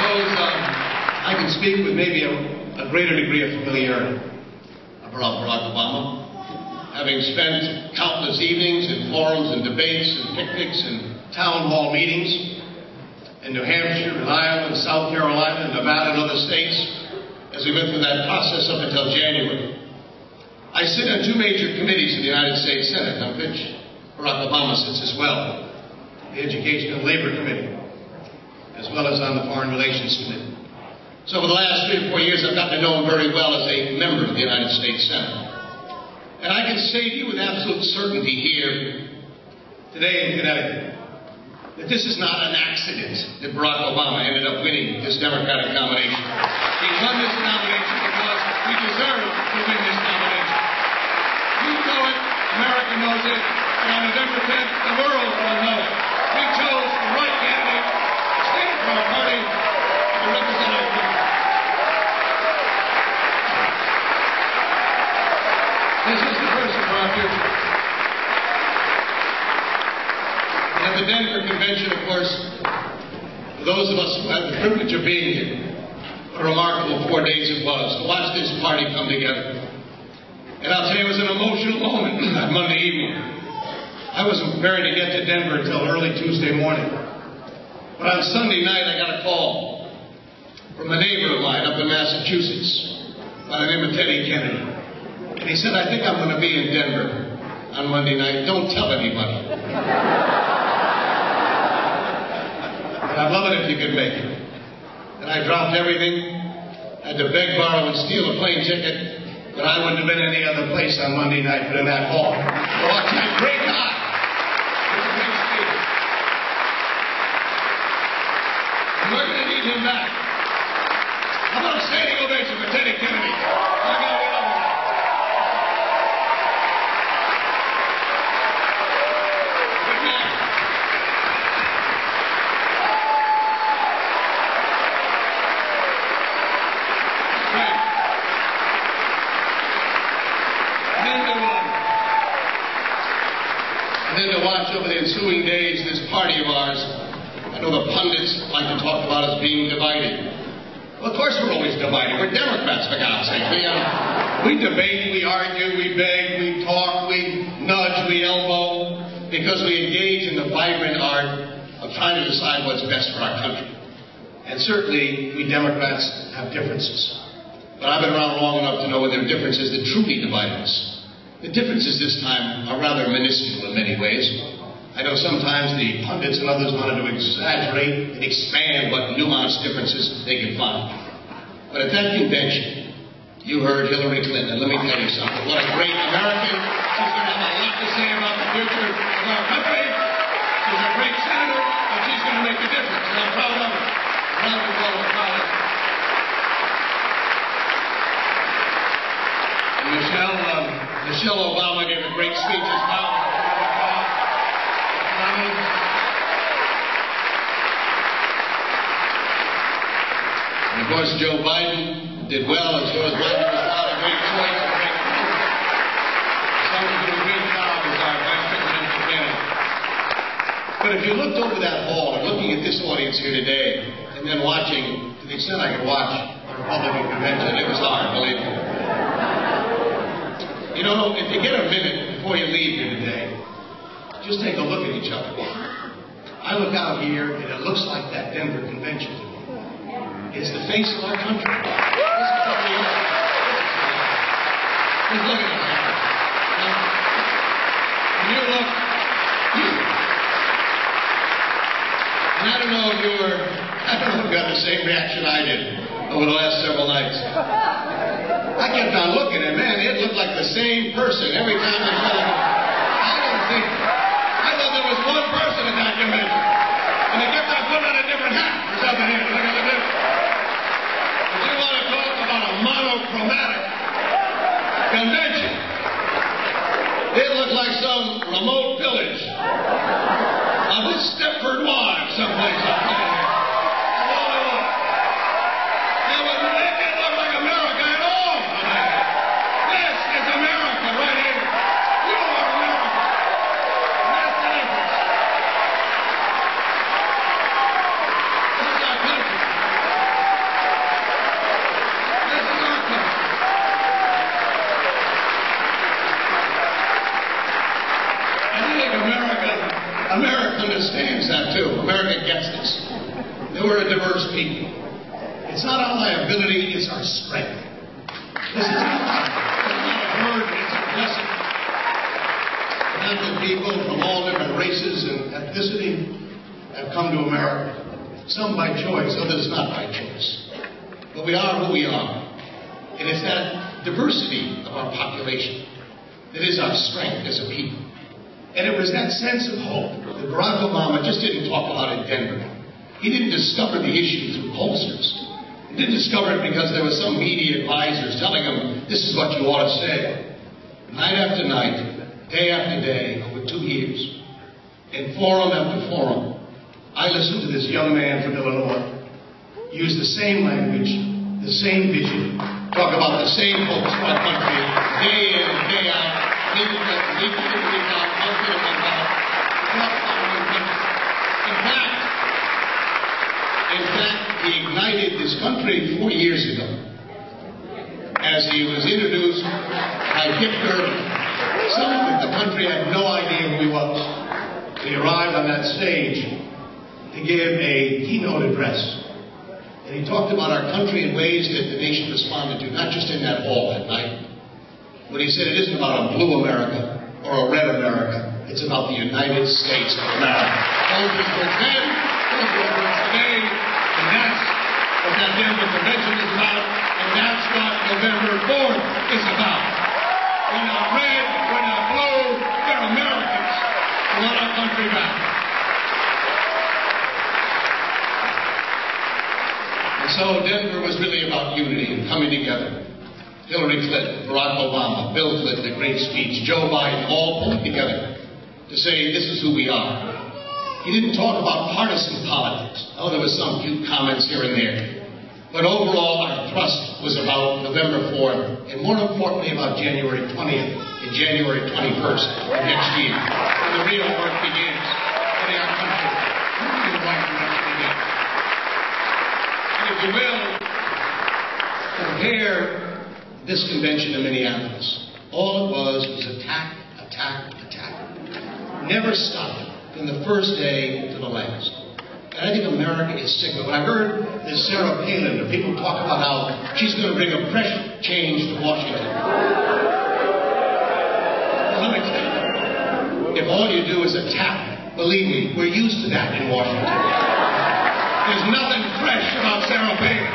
suppose I can speak with maybe a greater degree of familiarity about Barack Obama, having spent countless evenings in forums and debates and picnics and town hall meetings in New Hampshire and Iowa and South Carolina and Nevada and other states as we went through that process up until January. I sit on two major committees in the United States Senate, on which Barack Obama sits as well, the Education and Labor Committee, as well as on the Foreign Relations Committee. So over the last 3 or 4 years, I've gotten to know him very well as a member of the United States Senate. And I can say to you with absolute certainty here, today in Connecticut, that this is not an accident that Barack Obama ended up winning this Democratic nomination. He won this nomination because we deserve to win this nomination. You know it, America knows it, and on November 10th, the world will know it. We chose the right candidate to stand for our party and to represent our country. This is the person for our future. And at the Denver Convention, of course, for those of us who had the privilege of being here, what a remarkable 4 days it was to watch this party come together. And I'll tell you, it was an emotional moment that Monday evening. I wasn't prepared to get to Denver until early Tuesday morning. But on Sunday night, I got a call from a neighbor of mine up in Massachusetts by the name of Teddy Kennedy. And he said, I think I'm going to be in Denver on Monday night. Don't tell anybody. But I'd love it if you could make it. And I dropped everything. I had to beg, borrow, and steal a plane ticket. But I wouldn't have been any other place on Monday night but in that hall. To watch that great guy. It's a great speaker. And we're going to need him back. How about a standing ovation for Teddy Kennedy? My God, we love him. Good morning. Great. And then to watch over the ensuing days this party of ours, I know the pundits like to talk about us being divided. Well, of course we're always divided. We're Democrats, for God's sake. We debate, we argue, we beg, we talk, we nudge, we elbow, because we engage in the vibrant art of trying to decide what's best for our country. And certainly, we Democrats have differences. But I've been around long enough to know when there are differences that truly divide us. The differences this time are rather minuscule in many ways. I know sometimes the pundits and others wanted to exaggerate and expand what nuanced differences they could find. But at that convention, you heard Hillary Clinton, and let me tell you something. What a great American. She's going to have a lot to say about the future of our country. She's a great senator, and she's going to make a difference. And I'm proud of her. Proud of all her proud of her. Michelle Obama gave a great speech as well. And of course, Joe Biden did well, as far as Biden was not a great choice. Someone's doing a great job as our vice presidential candidate. But if you looked over that hall and looking at this audience here today, and then watching, to the extent I could watch the Republican convention, it was hard, believe me. You know, if you get a minute before you leave here today, just take a look at each other. I look out here, and it looks like that Denver convention to me. It's the face of our country. This is what we are. Just look at us. When you look, and I don't know if you got the same reaction I did over the last several nights. I kept on looking, and man, it looked like the same person every time they said it. I thought there was one person at that convention, and they kept on putting on a different hat or something here. Look at the difference. If you want to talk about a monochromatic convention, it looked like some remote village of the Stepford Wives someplace out there. It didn't look like America at all. This is America right here. We people. It's not our liability, it's our strength. This is not a burden, it's a blessing. Mountain people from all different races and ethnicity have come to America. Some by choice, others not by choice. But we are who we are. And it's that diversity of our population that is our strength as a people. And it was that sense of hope that Barack Obama just didn't talk about in Denver. He didn't discover the issue through pollsters. He didn't discover it because there were some media advisors telling him, this is what you ought to say. Night after night, day after day, over 2 years, in forum after forum, I listened to this young man from Illinois use the same language, the same vision, talk about the same hopes for our country, day in and day out, week in and week out, month in and month out, throughout our country. In fact, he ignited this country 4 years ago as he was introduced by Kip Curtin. Some of the country had no idea who he was. He arrived on that stage to give a keynote address. And he talked about our country in ways that the nation responded to, not just in that hall that night. But he said it isn't about a blue America or a red America. It's about the United States of America. Those were words then, those were words today, and that's what that Denver Convention is about, and that's what November 4th is about. We're not red, we're not blue, we're Americans. We want our country back. And so Denver was really about unity and coming together. Hillary Clinton, Barack Obama, Bill Clinton, a great speech, Joe Biden, all pulling together to say this is who we are. He didn't talk about partisan politics. Oh, there were some cute comments here and there. But overall, our thrust was about November 4th, and more importantly about January 20th and January 21st of next year, when the real work begins, getting our country moving in the right direction again. And if you will, compare this convention in Minneapolis. All it was attack, attack, attack. Never stopped from the first day to the last. And I think America is sick of it. I heard that Sarah Palin, the people talk about how she's going to bring a fresh change to Washington. Well, let me tell you, if all you do is attack, believe me, we're used to that in Washington. There's nothing fresh about Sarah Palin.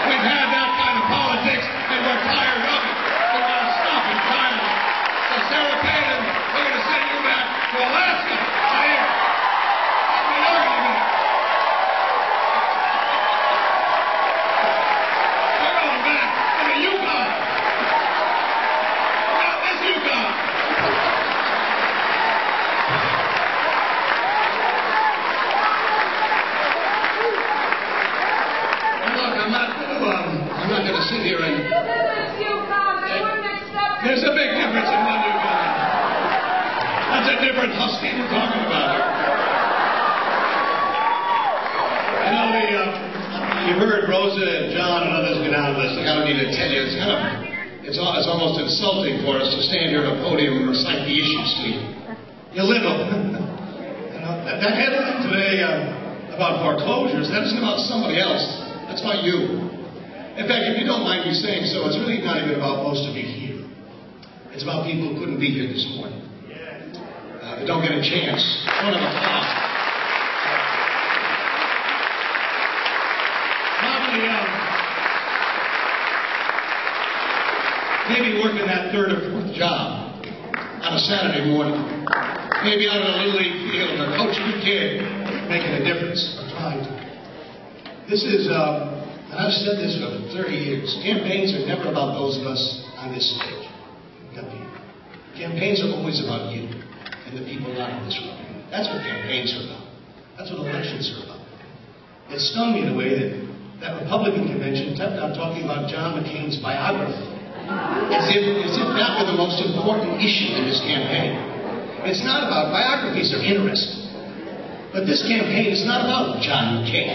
We've had that kind of politics, and we're tired of it. We want to stop it entirely. So Sarah Palin, we're going to send you back to Alaska. Right here. That's what you're going to do. We're going back to the Yukon. Not this Yukon. I'm not going to sit here and... There's a big difference in one Yukon. That's a different husky we're talking about here. You know, you heard Rosa and John and others get out of this. I don't need to tell you, it's almost insulting for us to stand here on a podium and recite the issues to you. You live them. You know, that headline today about foreclosures, that isn't about somebody else. That's about you. In fact, if you don't mind me saying so, it's really not even about most of you here. It's about people who couldn't be here this morning. Who don't get a chance. One of a class. Probably, maybe working that third or fourth job on a Saturday morning. Maybe out on a Little League field or coaching a kid, making a difference or trying to. This is... and I've said this for 30 years. Campaigns are never about those of us on this stage. Campaigns are always about you and the people not in this room. That's what campaigns are about. That's what elections are about. It stung me in a way that Republican convention kept on talking about John McCain's biography. As if that were the most important issue in this campaign. It's not about biographies are interesting. But this campaign is not about John McCain.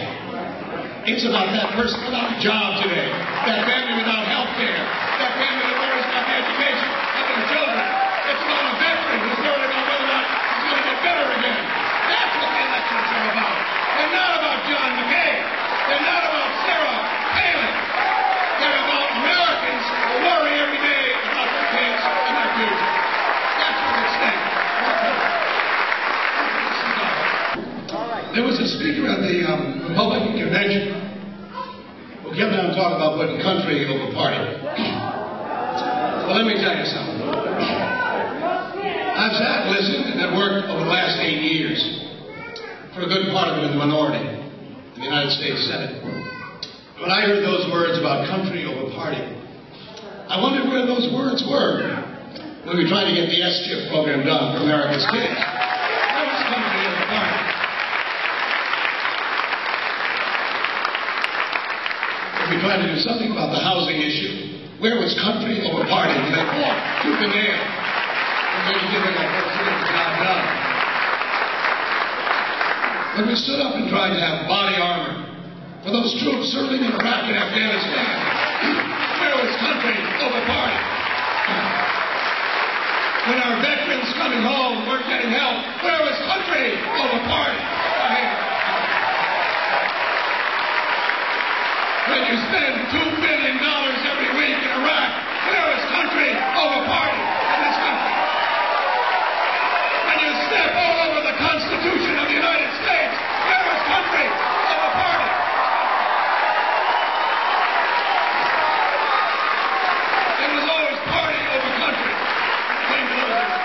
It's about that person without a job today, that family without health care, that family that worries about the education of their children. It's about a veteran who's worried about whether or not he's going to get better again. That's what the elections are about. They're not about John McCain. They're not Well, let me tell you something. I've sat and listened and have worked over the last 8 years, for a good part of it in the minority, in the United States Senate. When I heard those words about country over party, I wondered where those words were when we tried to get the S-chip program done for America's kids. Where was country over party? When we tried to do something about the housing issue, where was country over party? When they fought tooth and nail, when they did it like to get the job done. When we stood up and tried to have body armor for those troops serving in Iraq and Afghanistan, where was country over party? When our veterans coming home weren't getting help, where was country over party? When you spend $2 billion every week in Iraq, where is country over party in this country? When you step all over the Constitution of the United States, where is country over party? It was always party over country when it came to those issues.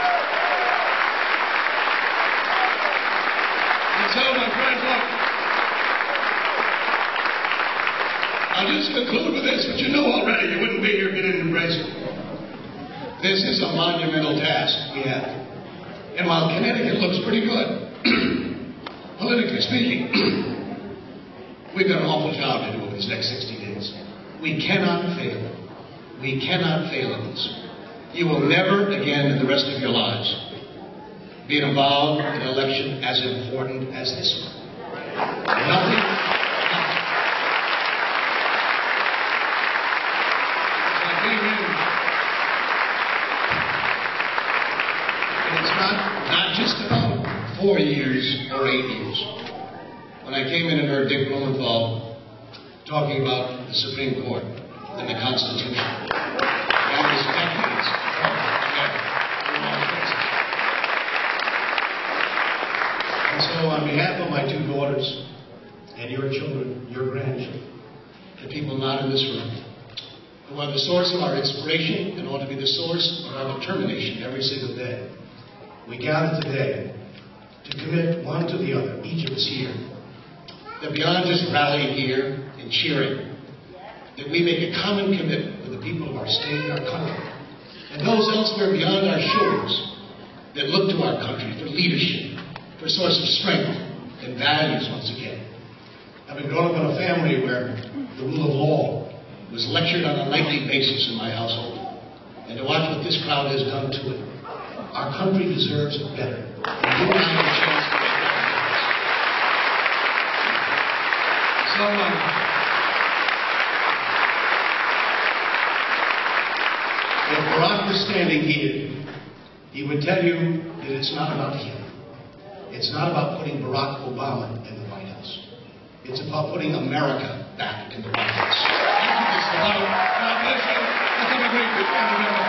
And so, my friends, look, I'll just conclude with this, but you know already you wouldn't be here if you didn't embrace it. This is a monumental task we have. And while Connecticut looks pretty good, politically speaking, we've got an awful job to do over these next 60 days. We cannot fail. We cannot fail in this. You will never again in the rest of your lives be involved in an election as important as this one. Nothing. Not just about 4 years or 8 years. When I came in and heard Dick Blumenthal talking about the Supreme Court and the Constitution, that was decades and so on behalf of my 2 daughters and your children, your grandchildren, the people not in this room, who are the source of our inspiration and ought to be the source of our determination every single day, we gather today to commit one to the other, each of us here, that beyond just rallying here and cheering, that we make a common commitment with the people of our state and our country, and those elsewhere beyond our shores that look to our country for leadership, for a source of strength and values once again. Having grown up in a family where the rule of law was lectured on a nightly basis in my household, and to watch what this crowd has done to it, our country deserves better. And you and I have a chance to make that difference. So, if Barack was standing here, he would tell you that it's not about him. It's not about putting Barack Obama in the White House. It's about putting America back in the White House. That's what it's about. God bless you. Let's have a great weekend.